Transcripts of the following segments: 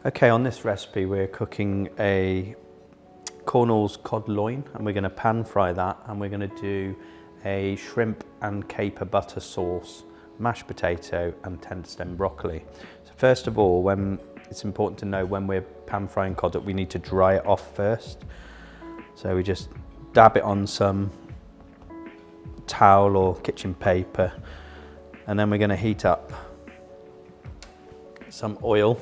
Okay, on this recipe we're cooking a Cornwall's cod loin, and we're going to pan fry that, and we're going to do a shrimp and caper butter sauce, mashed potato and tender stem broccoli. So first of all, it's important to know when we're pan frying cod that we need to dry it off first. So we just dab it on some towel or kitchen paper, and then we're going to heat up some oil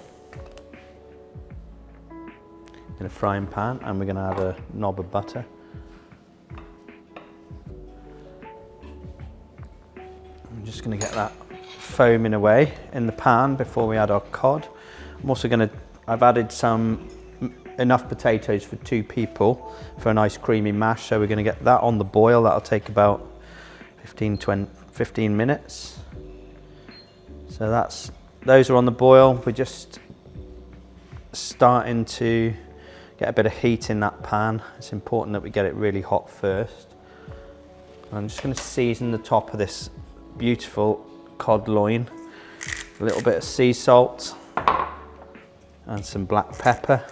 in a frying pan, and we're going to add a knob of butter. I'm just going to get that foaming away in the pan before we add our cod. I'm also going to, I've added enough potatoes for 2 people for a nice creamy mash, so we're going to get that on the boil. That'll take about 15 minutes. So those are on the boil. We're just starting to get a bit of heat in that pan. It's important that we get it really hot first. And I'm just going to season the top of this beautiful cod loin. A little bit of sea salt and some black pepper.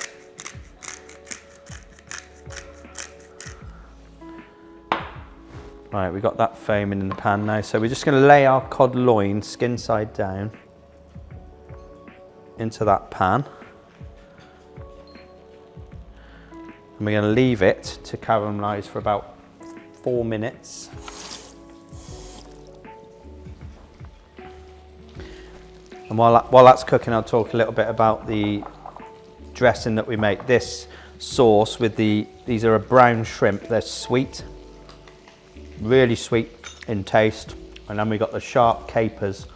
Right, we've got that foaming in the pan now, so we're just going to lay our cod loin skin side down into that pan. And we're going to leave it to caramelise for about 4 minutes. And while that's cooking, I'll talk a little bit about the dressing that we make. This sauce with these are a brown shrimp. They're sweet, really sweet in taste. And then we got the sharp capers.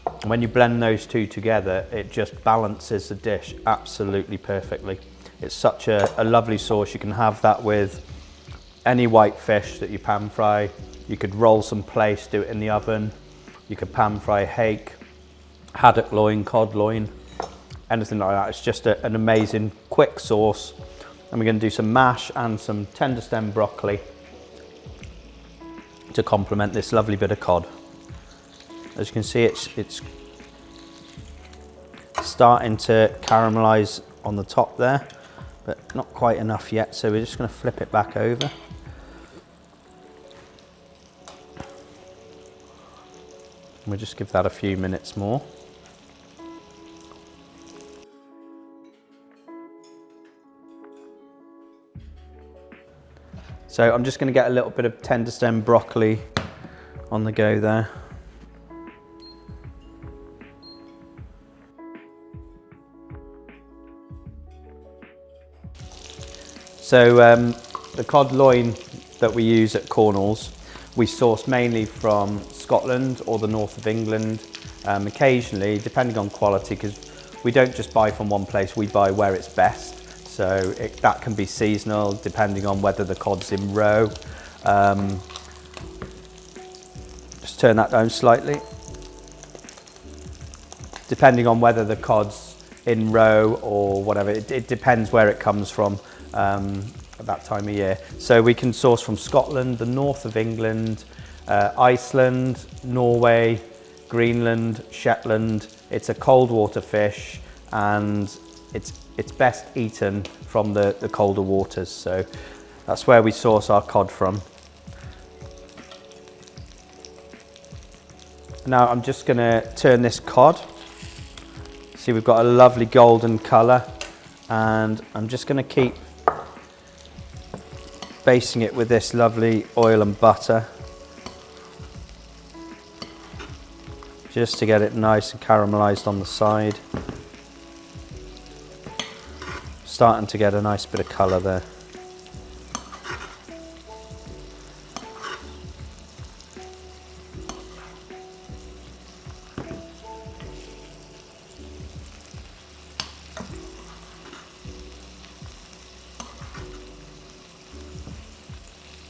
And when you blend those two together, it just balances the dish absolutely perfectly. It's such a lovely sauce. You can have that with any white fish that you pan fry. You could roll some plaice, do it in the oven. You could pan fry hake, haddock loin, cod loin, anything like that. It's just an amazing quick sauce. And we're going to do some mash and some tender stem broccoli to complement this lovely bit of cod. As you can see, it's starting to caramelise on the top there, but not quite enough yet, so we're just going to flip it back over. And we'll just give that a few minutes more. So I'm just going to get a little bit of tender stem broccoli on the go there. So the cod loin that we use at Cornwall's, we source mainly from Scotland or the north of England, occasionally, depending on quality, because we don't just buy from one place, we buy where it's best. So that can be seasonal, depending on whether the cod's in roe. Just turn that down slightly. Depending on whether the cod's in roe or whatever, it depends where it comes from. At that time of year. So we can source from Scotland, the north of England, Iceland, Norway, Greenland, Shetland. It's a cold water fish, and it's best eaten from the colder waters. So that's where we source our cod from. Now I'm just going to turn this cod. See, we've got a lovely golden colour, and I'm just going to keep basting it with this lovely oil and butter, just to get it nice and caramelised on the side. Starting to get a nice bit of colour there.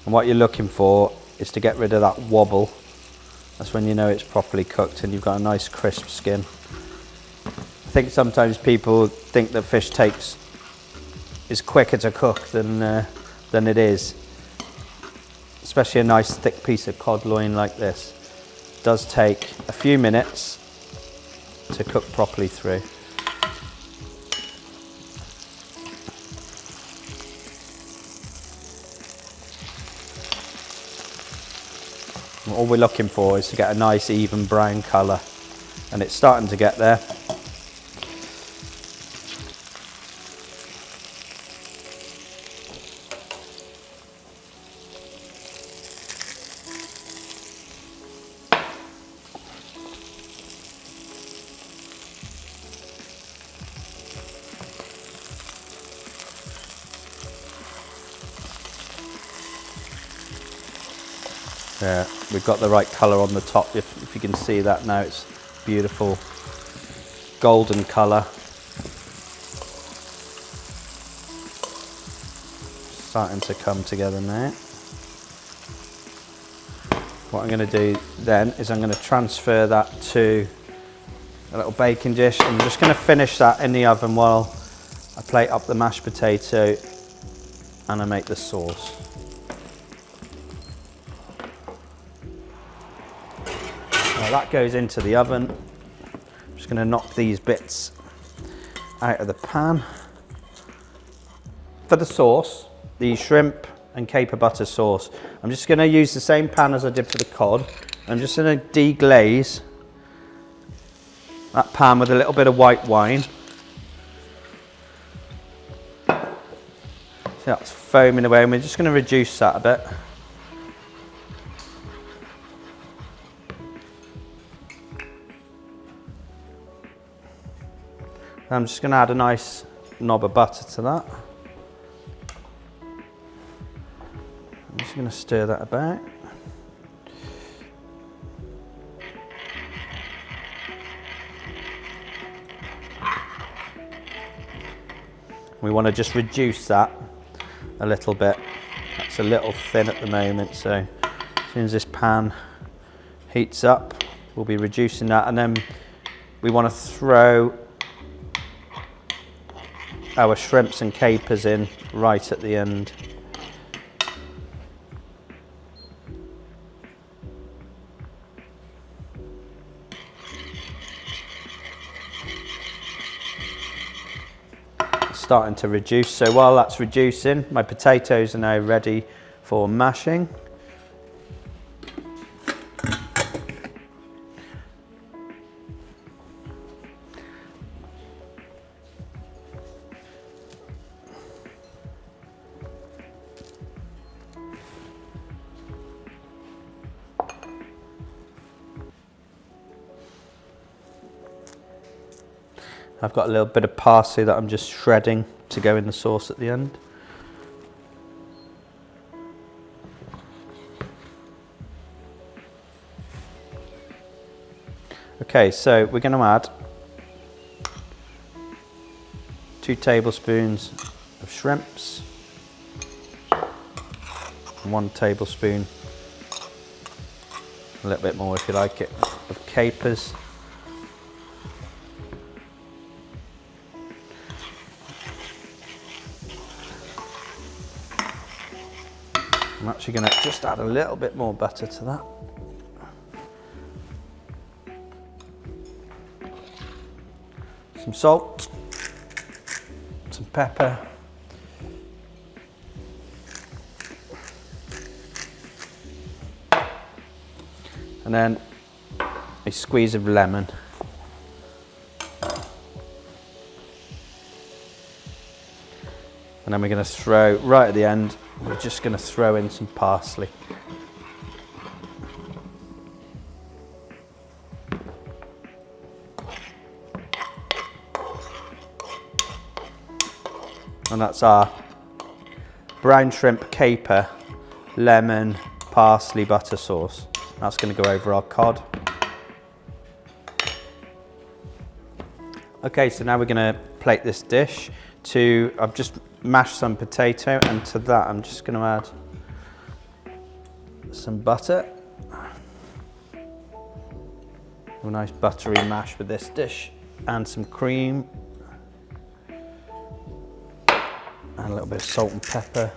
And what you're looking for is to get rid of that wobble. That's when you know it's properly cooked and you've got a nice crisp skin. I think sometimes people think that fish is quicker to cook than it is. Especially a nice thick piece of cod loin like this. It does take a few minutes to cook properly through. All we're looking for is to get a nice even brown colour, and it's starting to get there. Yeah, we've got the right colour on the top. If you can see that now, it's beautiful golden colour. Starting to come together now. What I'm going to do then is I'm going to transfer that to a little baking dish. I'm just going to finish that in the oven while I plate up the mashed potato and I make the sauce. Now that goes into the oven. I'm just going to knock these bits out of the pan. For the sauce, the shrimp and caper butter sauce, I'm just going to use the same pan as I did for the cod. I'm just going to deglaze that pan with a little bit of white wine. So that's foaming away, and we're just going to reduce that a bit. I'm just going to add a nice knob of butter to that. I'm just going to stir that about. We want to just reduce that a little bit. That's a little thin at the moment, so as soon as this pan heats up, we'll be reducing that, and then we want to throw our shrimps and capers in right at the end. It's starting to reduce, so while that's reducing, my potatoes are now ready for mashing. I've got a little bit of parsley that I'm just shredding to go in the sauce at the end. Okay, so we're going to add 2 tablespoons of shrimps, 1 tablespoon, a little bit more if you like it, of capers. I'm actually going to just add a little bit more butter to that. Some salt, some pepper, and then a squeeze of lemon. And then we're going to throw, right at the end, we're just going to throw in some parsley. And that's our brown shrimp, caper, lemon, parsley, butter sauce. That's going to go over our cod. Okay, so now we're going to plate this dish. I've just mashed some potato, and to that I'm just going to add some butter. A nice buttery mash with this dish, and some cream, and a little bit of salt and pepper.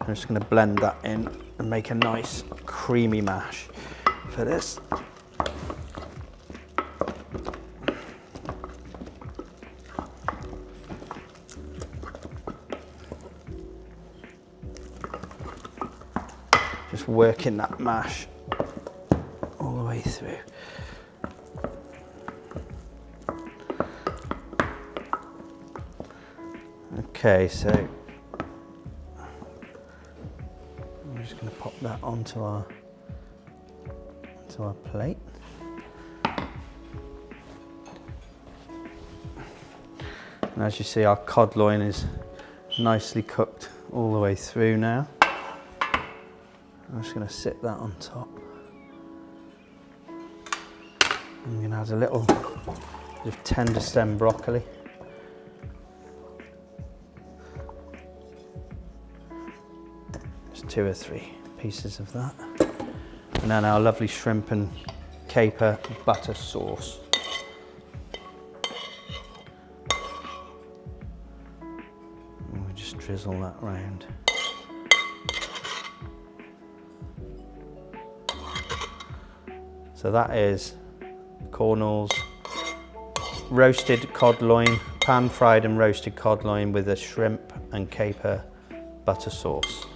I'm just going to blend that in and make a nice creamy mash for this. Just working that mash all the way through. Okay, so I'm just going to pop that onto our plate. And as you see, our cod loin is nicely cooked all the way through now. I'm just going to sit that on top. I'm going to add a little bit of tender stem broccoli. Just 2 or 3 pieces of that. And then our lovely shrimp and caper butter sauce. And we'll just drizzle that round. So that is Cornwall's roasted cod loin, pan fried and roasted cod loin with a shrimp and caper butter sauce.